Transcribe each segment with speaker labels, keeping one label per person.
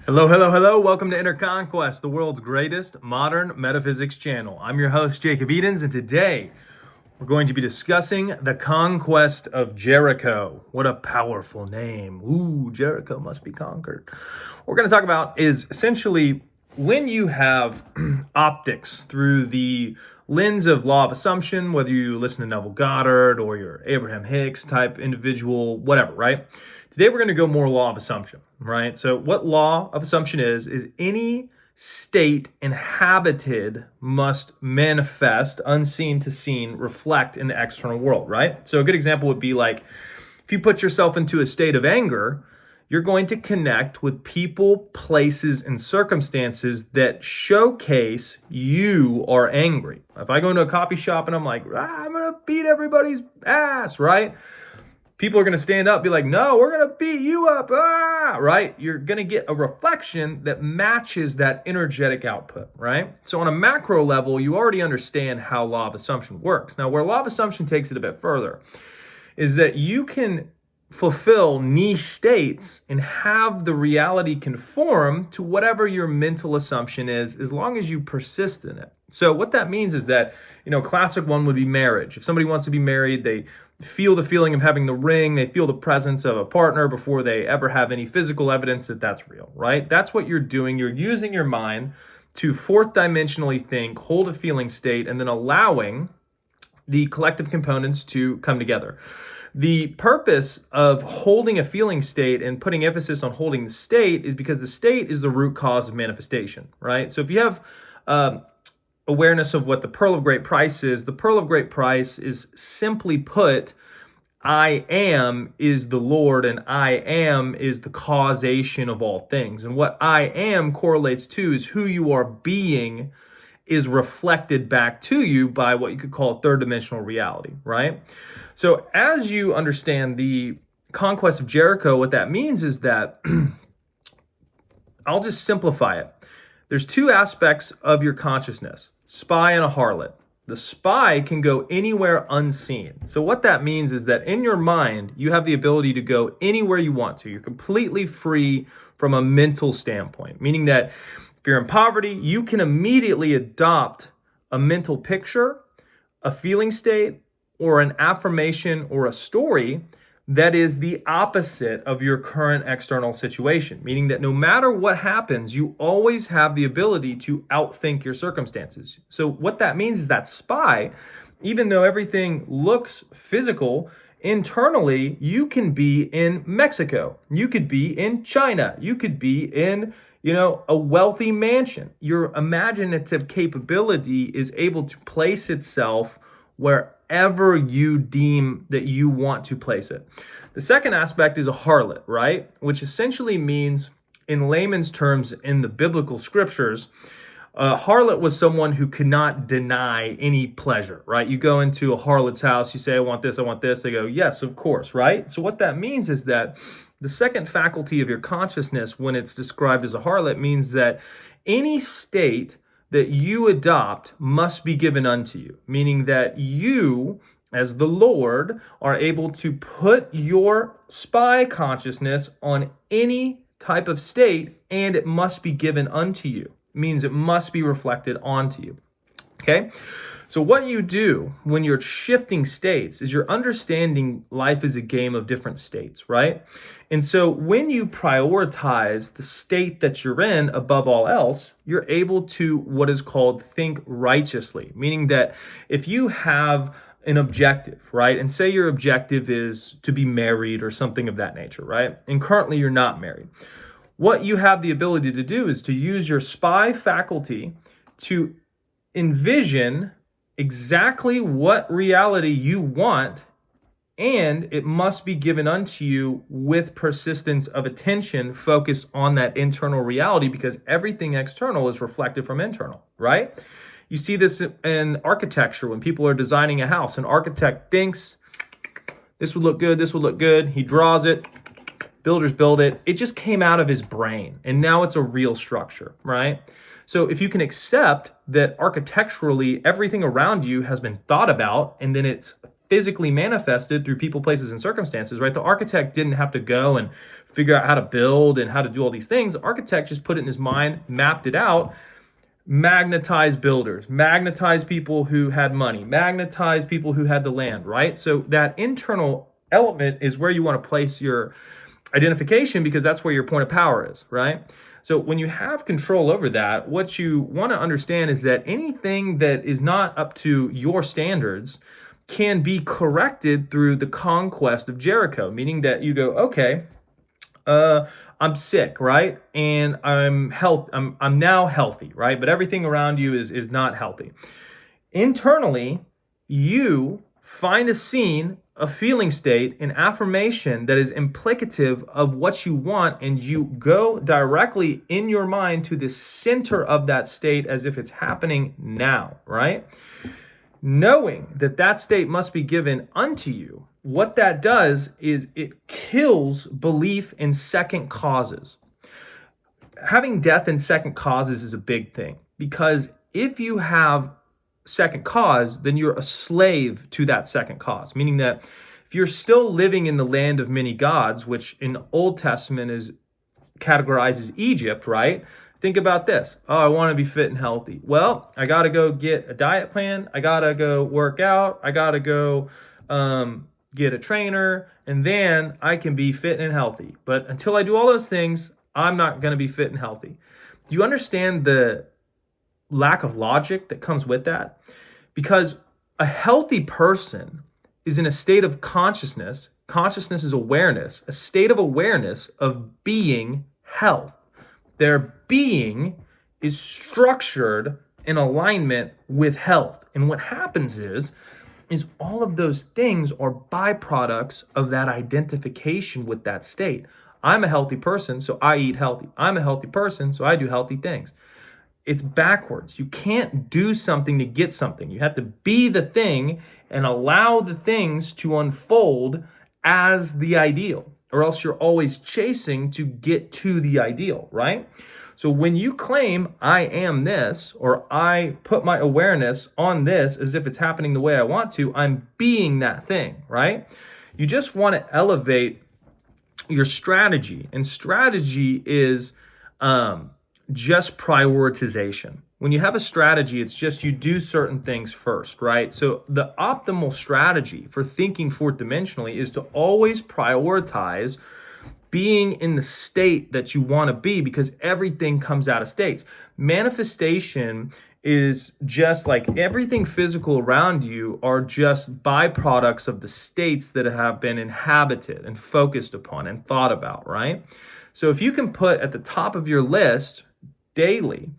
Speaker 1: Hello, hello, hello. Welcome to Inner Conquest, the world's greatest modern metaphysics channel. I'm your host, Jacob Edens, and today we're going to be discussing the Conquest of Jericho. What a powerful name. Ooh, Jericho must be conquered. What we're going to talk about is essentially when you have optics through the lens of law of assumption, whether you listen to Neville Goddard or you're Abraham Hicks type individual, whatever, right? Today we're going to go more law of assumption, right? So what law of assumption is any state inhabited must manifest, unseen to seen, reflect in the external world, right? So a good example would be like if you put yourself into a state of anger, you're going to connect with people, places, and circumstances that showcase you are angry. If I go into a coffee shop and I'm like, I'm going to beat everybody's ass, right? People are going to stand up, be like, no, we're going to beat you up, right? You're going to get a reflection that matches that energetic output, right? So on a macro level, you already understand how law of assumption works. Now, where law of assumption takes it a bit further is that you can fulfill niche states and have the reality conform to whatever your mental assumption is, as long as you persist in it. So what that means is that, classic one would be marriage. If somebody wants to be married, they feel the feeling of having the ring, they feel the presence of a partner before they ever have any physical evidence that that's real, right? That's what you're doing. You're using your mind to fourth dimensionally think, hold a feeling state, and then allowing the collective components to come together. The purpose of holding a feeling state and putting emphasis on holding the state is because the state is the root cause of manifestation, right? So if you have awareness of what the pearl of great price is, the pearl of great price is simply put, I am is the Lord and I am is the causation of all things. And what I am correlates to is who you are being is reflected back to you by what you could call a third dimensional reality, right? So as you understand the conquest of Jericho, what that means is that, I'll just simplify it. There's two aspects of your consciousness, spy and a harlot. The spy can go anywhere unseen. So what that means is that in your mind, you have the ability to go anywhere you want to. You're completely free from a mental standpoint, meaning that if you're in poverty, you can immediately adopt a mental picture, a feeling state, or an affirmation or a story that is the opposite of your current external situation, meaning that no matter what happens, you always have the ability to outthink your circumstances. So what that means is that spy, even though everything looks physical, internally, you can be in Mexico, you could be in China, you could be in a wealthy mansion. Your imaginative capability is able to place itself wherever you deem that you want to place it. The second aspect is a harlot, right? Which essentially means, in layman's terms, in the biblical scriptures, a harlot was someone who could not deny any pleasure, right? You go into a harlot's house, you say, I want this, I want this. They go, yes, of course, right? So what that means is that the second faculty of your consciousness, when it's described as a harlot, means that any state that you adopt must be given unto you, meaning that you, as the Lord, are able to put your spy consciousness on any type of state, and it must be given unto you. It means it must be reflected onto you. Okay? So what you do when you're shifting states is you're understanding life is a game of different states, right? And so when you prioritize the state that you're in above all else, you're able to what is called think righteously, meaning that if you have an objective, right? And say your objective is to be married or something of that nature, right? And currently you're not married. What you have the ability to do is to use your spy faculty to envision exactly what reality you want, and it must be given unto you with persistence of attention focused on that internal reality, because everything external is reflected from internal, right? You see this in architecture when people are designing a house. An architect thinks, this would look good, this would look good. He draws it, builders build it. It just came out of his brain, and now it's a real structure, right? So if you can accept that architecturally everything around you has been thought about and then it's physically manifested through people, places, and circumstances, right? The architect didn't have to go and figure out how to build and how to do all these things. The architect just put it in his mind, mapped it out, magnetized builders, magnetized people who had money, magnetized people who had the land, right? So that internal element is where you want to place your identification, because that's where your point of power is, right? So when you have control over that, what you want to understand is that anything that is not up to your standards can be corrected through the conquest of Jericho, meaning that you go, okay, I'm sick, right? And I'm now healthy, right? But everything around you is not healthy. Internally, you find a scene, a feeling state, an affirmation that is implicative of what you want, and you go directly in your mind to the center of that state as if it's happening now, right? Knowing that that state must be given unto you, what that does is it kills belief in second causes. Having death in second causes is a big thing, because if you have second cause, then you're a slave to that second cause, meaning that if you're still living in the land of many gods, which in Old Testament is categorized as Egypt, right? Think about this. Oh, I want to be fit and healthy. Well, I got to go get a diet plan. I got to go work out. I got to go get a trainer, and then I can be fit and healthy. But until I do all those things, I'm not going to be fit and healthy. Do you understand the lack of logic that comes with that? Because a healthy person is in a state of consciousness. Consciousness is awareness, a state of awareness of being health. Their being is structured in alignment with health. And what happens is all of those things are byproducts of that identification with that state. I'm a healthy person, so I eat healthy. I'm a healthy person, so I do healthy things. It's backwards. You can't do something to get something. You have to be the thing and allow the things to unfold as the ideal, or else you're always chasing to get to the ideal, right? So when you claim I am this, or I put my awareness on this as if it's happening the way I want to, I'm being that thing, right? You just want to elevate your strategy, and strategy is just prioritization. When you have a strategy, it's just you do certain things first, right? So the optimal strategy for thinking fourth dimensionally is to always prioritize being in the state that you want to be, because everything comes out of states. Manifestation is just like everything physical around you are just byproducts of the states that have been inhabited and focused upon and thought about, right? So if you can put at the top of your list daily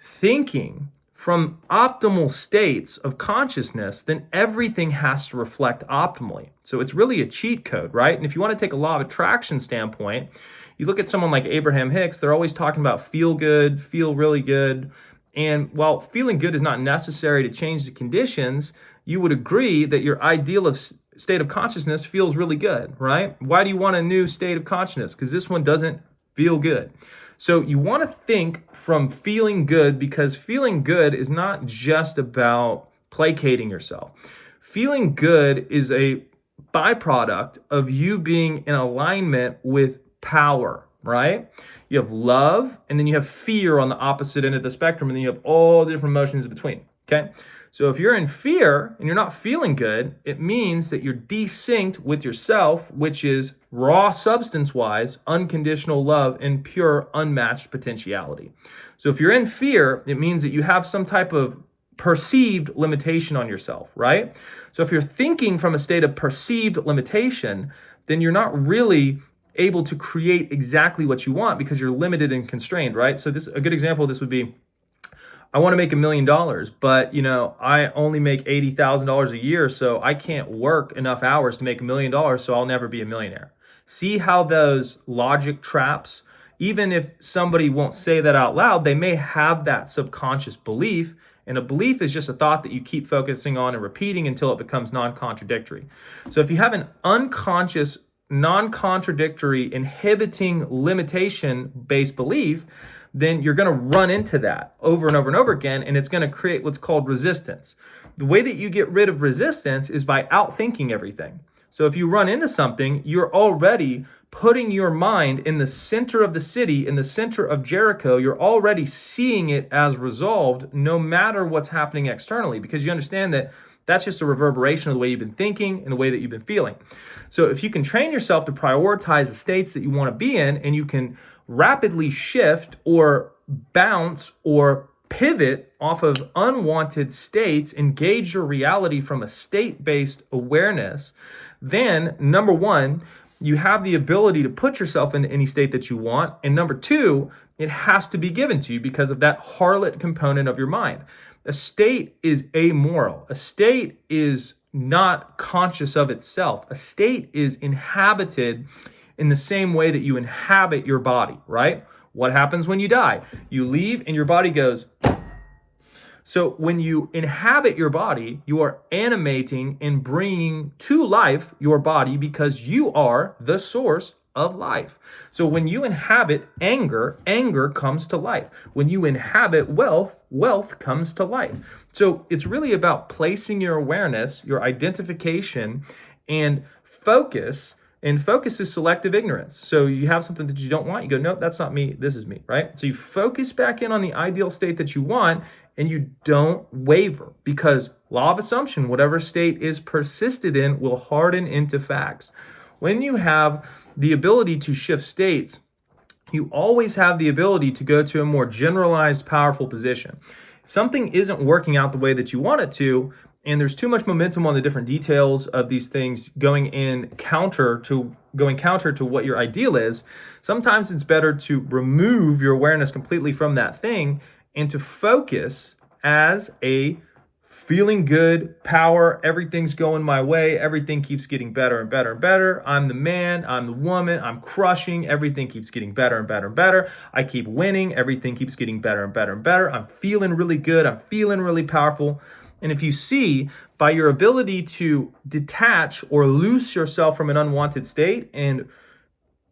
Speaker 1: thinking from optimal states of consciousness, then everything has to reflect optimally. So it's really a cheat code, right? And if you want to take a law of attraction standpoint, you look at someone like Abraham Hicks, they're always talking about feel good, feel really good. And while feeling good is not necessary to change the conditions, you would agree that your ideal of state of consciousness feels really good, right? Why do you want a new state of consciousness? Because this one doesn't feel good. So you want to think from feeling good, because feeling good is not just about placating yourself. Feeling good is a byproduct of you being in alignment with power, right? You have love, and then you have fear on the opposite end of the spectrum, and then you have all the different emotions in between, okay? So if you're in fear and you're not feeling good, it means that you're desynced with yourself, which is raw substance-wise, unconditional love and pure unmatched potentiality. So if you're in fear, it means that you have some type of perceived limitation on yourself, right? So if you're thinking from a state of perceived limitation, then you're not really able to create exactly what you want, because you're limited and constrained, right? So a good example of this would be, I want to make $1 million, but I only make $80,000 a year, so I can't work enough hours to make $1 million, so I'll never be a millionaire. See how those logic traps, even if somebody won't say that out loud, they may have that subconscious belief, and a belief is just a thought that you keep focusing on and repeating until it becomes non-contradictory. So if you have an unconscious, non-contradictory, inhibiting, limitation-based belief, then you're going to run into that over and over and over again, and it's going to create what's called resistance. the way that you get rid of resistance is by outthinking everything. So if you run into something, you're already putting your mind in the center of the city, in the center of Jericho. You're already seeing it as resolved no matter what's happening externally, because you understand that that's just a reverberation of the way you've been thinking and the way that you've been feeling. So if you can train yourself to prioritize the states that you want to be in, and you can rapidly shift or bounce or pivot off of unwanted states, engage your reality from a state-based awareness, then number one, you have the ability to put yourself into any state that you want. And number two, it has to be given to you because of that harlot component of your mind. A state is amoral. A state is not conscious of itself. A state is inhabited in the same way that you inhabit your body, right? What happens when you die? You leave and your body goes. So when you inhabit your body, you are animating and bringing to life your body because you are the source of life. So when you inhabit anger, anger comes to life. When you inhabit wealth, wealth comes to life. So it's really about placing your awareness, your identification, and focus. And focus is selective ignorance. So you have something that you don't want, you go, nope, that's not me, this is me, right? So you focus back in on the ideal state that you want, and you don't waver, because law of assumption, whatever state is persisted in will harden into facts. When you have the ability to shift states, you always have the ability to go to a more generalized, powerful position. If something isn't working out the way that you want it to, and there's too much momentum on the different details of these things going counter to what your ideal is, sometimes it's better to remove your awareness completely from that thing and to focus as a feeling good, power, everything's going my way, everything keeps getting better and better and better. I'm the man, I'm the woman, I'm crushing, everything keeps getting better and better and better. I keep winning, everything keeps getting better and better and better. I'm feeling really good, I'm feeling really powerful. And if you see, by your ability to detach or loose yourself from an unwanted state and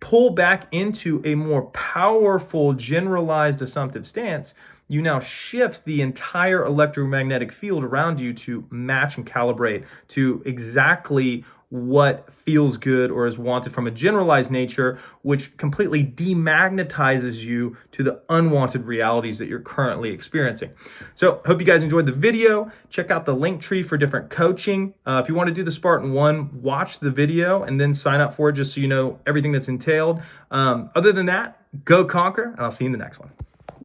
Speaker 1: pull back into a more powerful, generalized, assumptive stance, you now shift the entire electromagnetic field around you to match and calibrate to exactly what feels good or is wanted from a generalized nature, which completely demagnetizes you to the unwanted realities that you're currently experiencing. So hope you guys enjoyed the video. Check out the link tree for different coaching. If you want to do the Spartan 1, watch the video and then sign up for it just so you know everything that's entailed. Other than that, go conquer, and I'll see you in the next one.